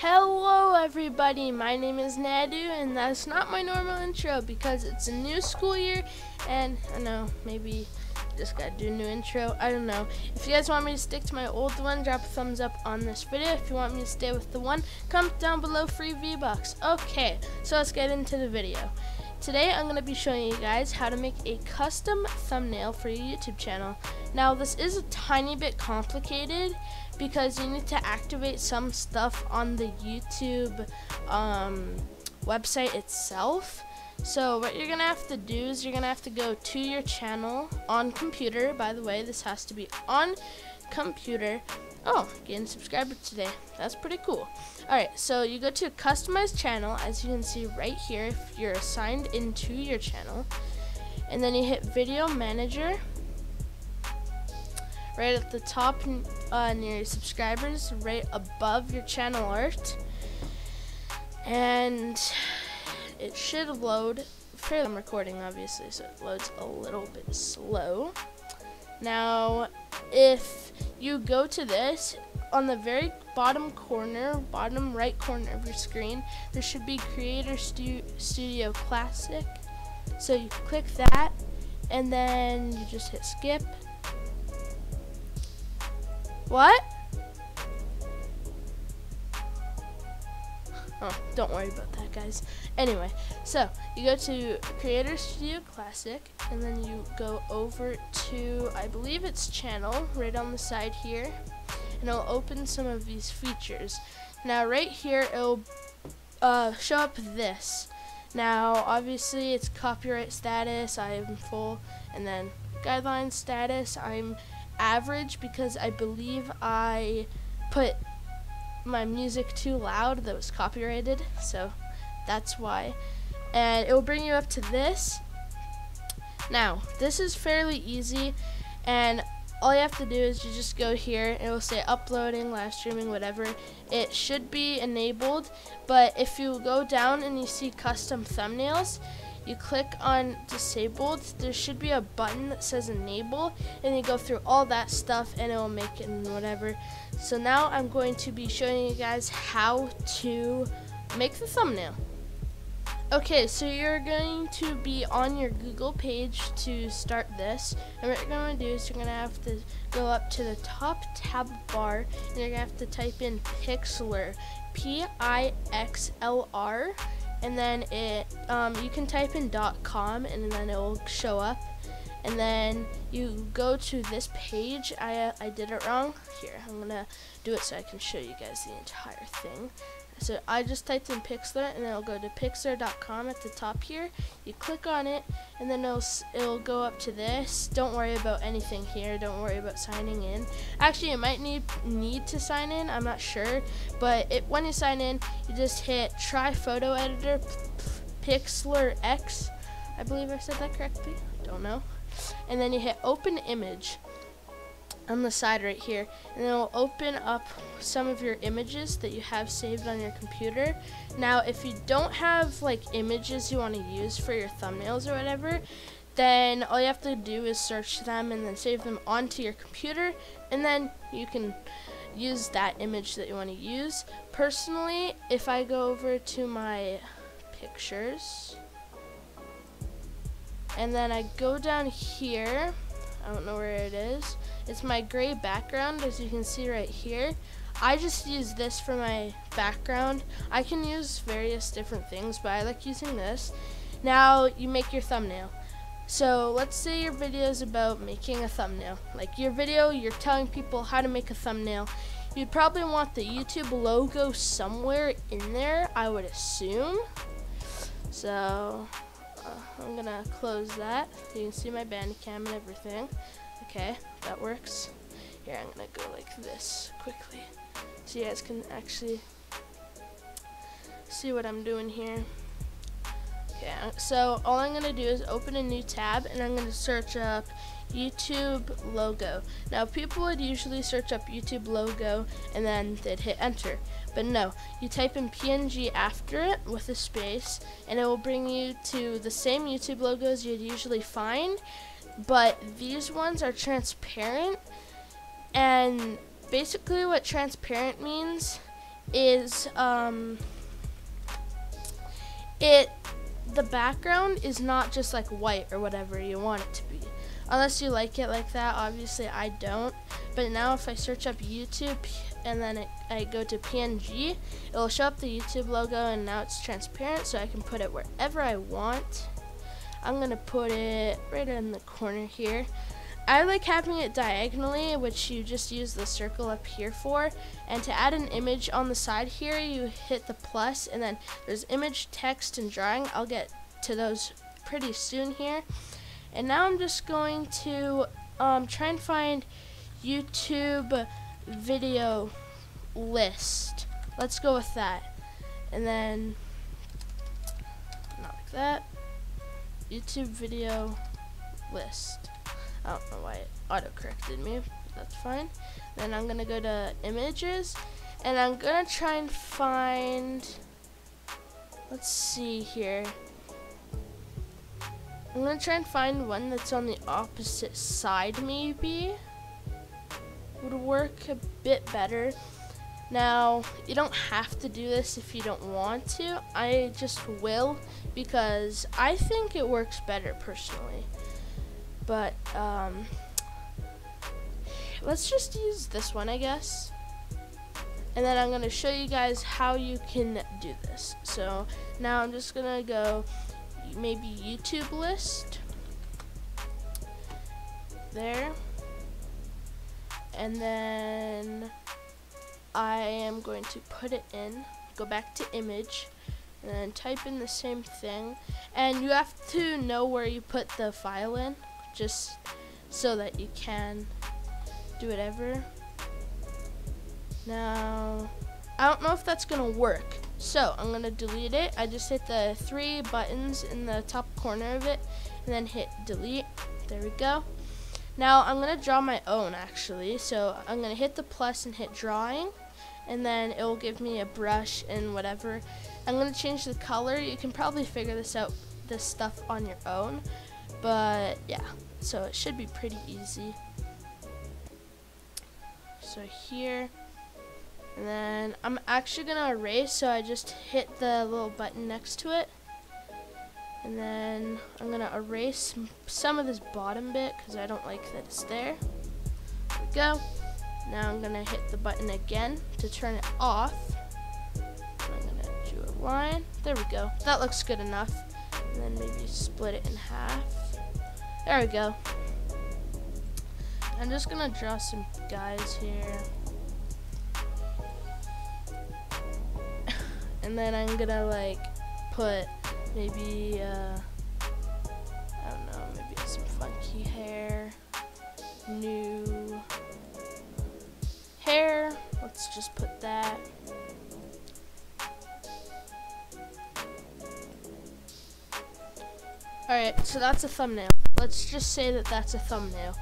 Hello everybody, my name is Nadu and that's not my normal intro because it's a new school year and I know maybe just gotta do a new intro, I don't know. If you guys want me to stick to my old one, drop a thumbs up on this video. If you want me to stay with the one, comment down below, free V-Bucks. Okay, so let's get into the video. Today I'm going to be showing you guys how to make a custom thumbnail for your YouTube channel. Now this is a tiny bit complicated because you need to activate some stuff on the YouTube website itself. So what you're going to have to do is you're going to have to go to your channel on computer. By the way, this has to be on computer. Oh, getting a subscriber today. That's pretty cool. Alright, so you go to customize channel, as you can see right here if you're assigned into your channel. And then you hit video manager. Right at the top near your subscribers, right above your channel art. And it should load. I'm recording obviously, so it loads a little bit slow. Now, if you go to this, on the very bottom right corner of your screen, there should be Creator Studio Classic. So you click that, and then you just hit skip. What? Oh, don't worry about that, guys. Anyway, so you go to Creator Studio Classic, and then you go over to, I believe it's channel, right on the side here, and it'll open some of these features. Now, right here, it'll show up this. Now, obviously, it's copyright status, I'm full, and then guideline status, I'm average because I believe I put my music too loud that was copyrighted, so that's why. And it will bring you up to this. Now this is fairly easy, and all you have to do is you just go here, it will say uploading, live streaming, whatever. It should be enabled, but if you go down and you see custom thumbnails, you click on disabled, there should be a button that says enable, and you go through all that stuff and it will make it and whatever. So now I'm going to be showing you guys how to make the thumbnail. Okay, so you're going to be on your Google page to start this, and what you're going to do is you're going to have to go up to the top tab bar and you're going to have to type in Pixlr, P-I-X-L-R, and then you can type in .com and then it will show up, and then you go to this page. I did it wrong. Here, I'm gonna do it so I can show you guys the entire thing. So I just typed in Pixlr and it'll go to Pixlr.com at the top here. You click on it and then it'll go up to this. Don't worry about anything here. Don't worry about signing in. Actually, you might need to sign in. I'm not sure, but when you sign in, you just hit try photo editor Pixlr X. I believe I said that correctly. Don't know. And then you hit open image on the side right here, and it'll open up some of your images that you have saved on your computer. Now if you don't have like images you want to use for your thumbnails or whatever, then all you have to do is search them and then save them onto your computer, and then you can use that image that you want to use. Personally, if I go over to my pictures and then I go down here, I don't know where it is. It's my gray background, as you can see right here. I just use this for my background. I can use various different things, but I like using this. Now you make your thumbnail. So let's say your video is about making a thumbnail. Like your video, you're telling people how to make a thumbnail. You'd probably want the YouTube logo somewhere in there, I would assume. So I'm gonna close that. You can see my Bandicam and everything. Okay, that works. Here, I'm gonna go like this quickly so you guys can actually see what I'm doing here. Okay, so all I'm gonna do is open a new tab and I'm gonna search up YouTube logo. Now people would usually search up YouTube logo and then they'd hit enter, but no, you type in PNG after it with a space and it will bring you to the same YouTube logos you'd usually find, but these ones are transparent. And basically what transparent means is the background is not just like white or whatever you want it to be. Unless you like it like that. Obviously I don't. But now if I search up YouTube and then I go to PNG, it'll show up the YouTube logo, and now it's transparent, so I can put it wherever I want. I'm going to put it right in the corner here. I like having it diagonally, which you just use the circle up here for. And to add an image on the side here, you hit the plus, and then there's image, text, and drawing. I'll get to those pretty soon here. And now I'm just going to try and find YouTube video list. Let's go with that. And then, not like that. YouTube video list. I don't know why it auto-corrected me, but that's fine. Then I'm gonna go to images, and I'm gonna try and find, let's see here. I'm gonna try and find one that's on the opposite side, maybe. Would work a bit better. Now, you don't have to do this if you don't want to. I just will, because I think it works better personally. But let's just use this one, I guess. And then I'm gonna show you guys how you can do this. So now I'm just gonna go maybe YouTube list there, and then I am going to put it in, go back to image, and then type in the same thing. And you have to know where you put the file in, just so that you can do whatever. Now, I don't know if that's gonna work, so I'm gonna delete it. I just hit the 3 buttons in the top corner of it, and then hit delete. There we go. Now I'm gonna draw my own, actually. So I'm gonna hit the plus and hit drawing, and then it will give me a brush and whatever. I'm gonna change the color. You can probably figure this stuff on your own, but yeah, so it should be pretty easy. So here, and then I'm actually gonna erase, so I just hit the little button next to it, and then I'm gonna erase some of this bottom bit because I don't like that it's there. There we go. Now I'm gonna hit the button again to turn it off. I'm gonna do a line. There we go. That looks good enough. And then maybe split it in half. There we go. I'm just gonna draw some guys here. And then I'm gonna like put maybe I don't know, maybe some funky hair, new hair. Let's just put that. Alright, so that's a thumbnail. Let's just say that that's a thumbnail.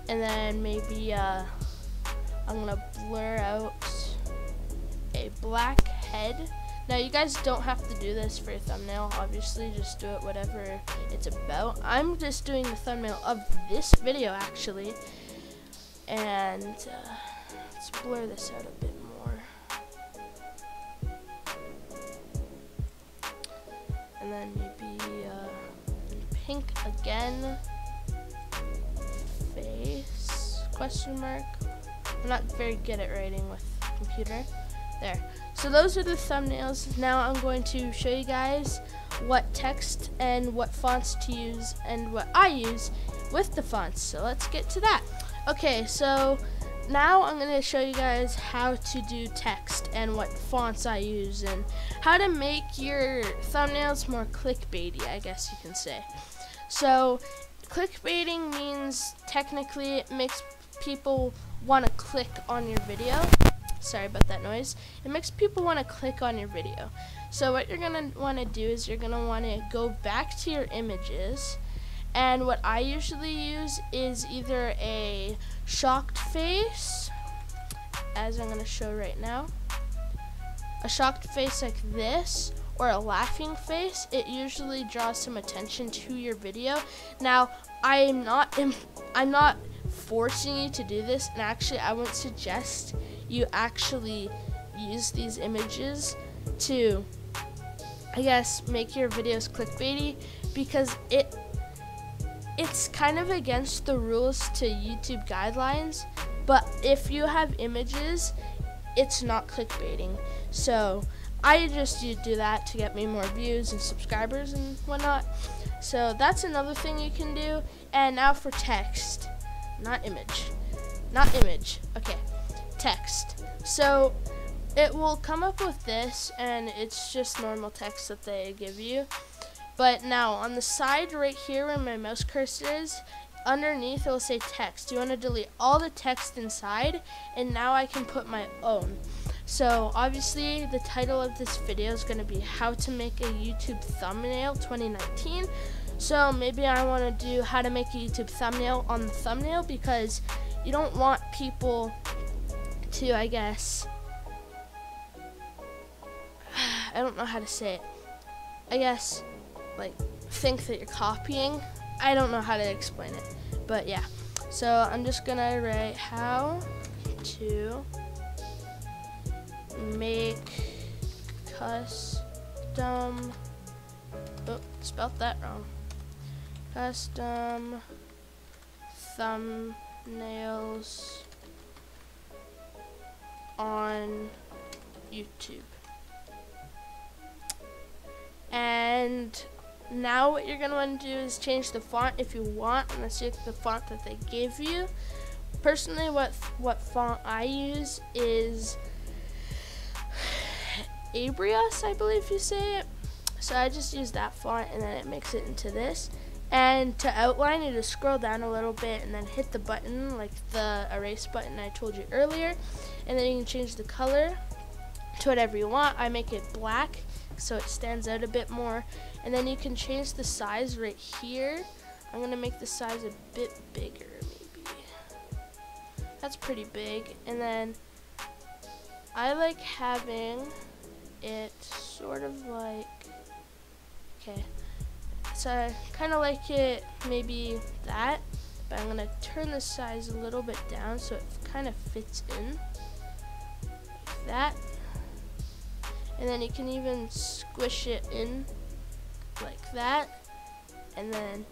And then maybe I'm gonna blur out a black head. Now you guys don't have to do this for your thumbnail, obviously, just do it whatever it's about. I'm just doing the thumbnail of this video actually. And let's blur this out a bit more. And then maybe pink again. Face, question mark. I'm not very good at writing with computer. There. So those are the thumbnails. Now I'm going to show you guys what text and what fonts to use and what I use with the fonts. So let's get to that. Okay, so now I'm going to show you guys how to do text and what fonts I use and how to make your thumbnails more clickbaity, I guess you can say. So clickbaiting means technically it makes people want to click on your video. Sorry about that noise. It makes people want to click on your video. So what you're going to want to do is you're going to want to go back to your images, and what I usually use is either a shocked face, as I'm going to show right now, a shocked face like this, or a laughing face. It usually draws some attention to your video. Now, I'm not forcing you to do this, and actually I would suggest you actually use these images to, I guess, make your videos clickbaity, because it's kind of against the rules to YouTube guidelines, but if you have images, it's not clickbaiting. So I just do that to get me more views and subscribers and whatnot. So that's another thing you can do. And now for text, not image, okay, text. So it will come up with this, and it's just normal text that they give you. But now on the side right here where my mouse cursor is, underneath it will say text. You want to delete all the text inside, and now I can put my own. So obviously the title of this video is going to be how to make a YouTube thumbnail 2019. So maybe I want to do how to make a YouTube thumbnail on the thumbnail, because you don't want people to, I guess, I don't know how to say it, I guess, like, think that you're copying. I don't know how to explain it, but yeah. So I'm just gonna write how to make custom, oh, spelled that wrong, custom thumbnails on YouTube. And now what you're going to want to do is change the font if you want, and let's use the font that they give you. Personally, what font I use is Abrios, I believe you say it. So I just use that font, and then it makes it into this. And to outline, you just scroll down a little bit and then hit the button, like the erase button I told you earlier. And then you can change the color to whatever you want. I make it black so it stands out a bit more. And then you can change the size right here. I'm gonna make the size a bit bigger, maybe. That's pretty big. And then I like having it sort of like, okay, so I kind of like it maybe that, but I'm gonna turn the size a little bit down so it kind of fits in like that. And then you can even squish it in like that, and then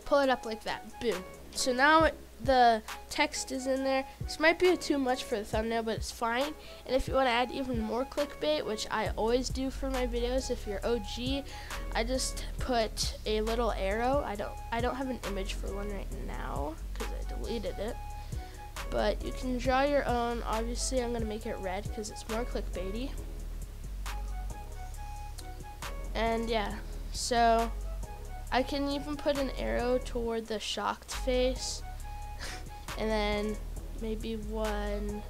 pull it up like that. Boom. So now the text is in there. This might be too much for the thumbnail, but it's fine. And if you want to add even more clickbait, which I always do for my videos, if you're OG, I just put a little arrow. I don't have an image for one right now because I deleted it. But you can draw your own. Obviously, I'm going to make it red because it's more clickbaity. And yeah, so I can even put an arrow toward the shocked face. And then maybe one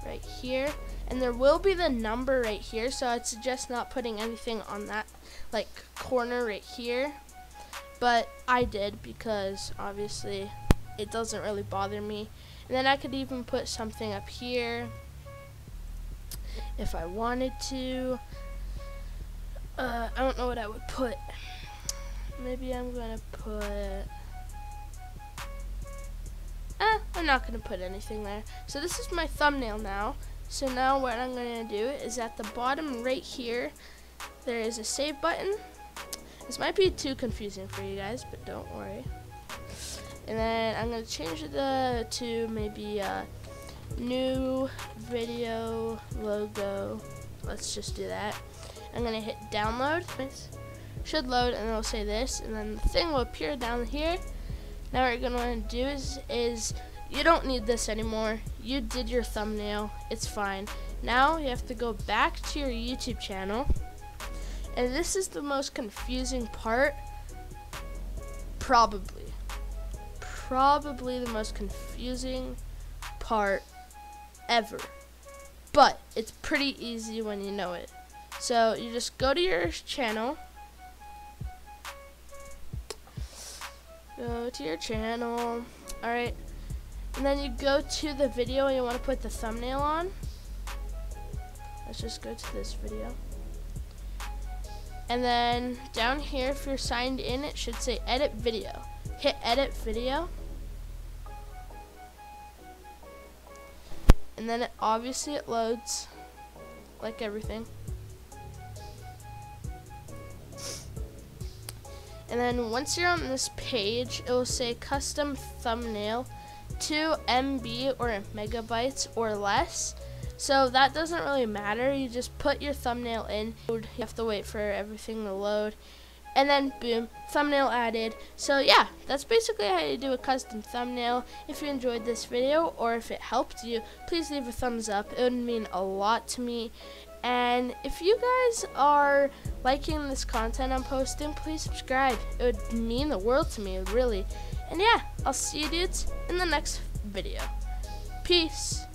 right here. And there will be the number right here, so I'd suggest not putting anything on that like corner right here. But I did because obviously it doesn't really bother me. And then I could even put something up here if I wanted to. I don't know what I would put. Maybe I'm gonna put, I'm not gonna put anything there. So this is my thumbnail now. So now what I'm gonna do is at the bottom right here, there is a save button. This might be too confusing for you guys, but don't worry. And then I'm gonna change it to maybe new video logo. Let's just do that. I'm gonna hit download. It should load, and it'll say this, and then the thing will appear down here. Now what you're gonna want to do is you don't need this anymore. You did your thumbnail. It's fine. Now you have to go back to your YouTube channel, and this is the most confusing part. Probably the most confusing part ever, but it's pretty easy when you know it. So you just go to your channel, alright, and then you go to the video and you want to put the thumbnail on. Let's just go to this video. And then down here, if you're signed in, it should say edit video. Hit edit video. and then obviously it loads like everything. And then once you're on this page, it will say custom thumbnail 2 MB or megabytes or less. So that doesn't really matter. You just put your thumbnail in. You have to wait for everything to load. And then boom, thumbnail added. So yeah, that's basically how you do a custom thumbnail. If you enjoyed this video or if it helped you, please leave a thumbs up. It would mean a lot to me. And if you guys are liking this content I'm posting, please subscribe. It would mean the world to me, really. And yeah, I'll see you dudes in the next video. Peace.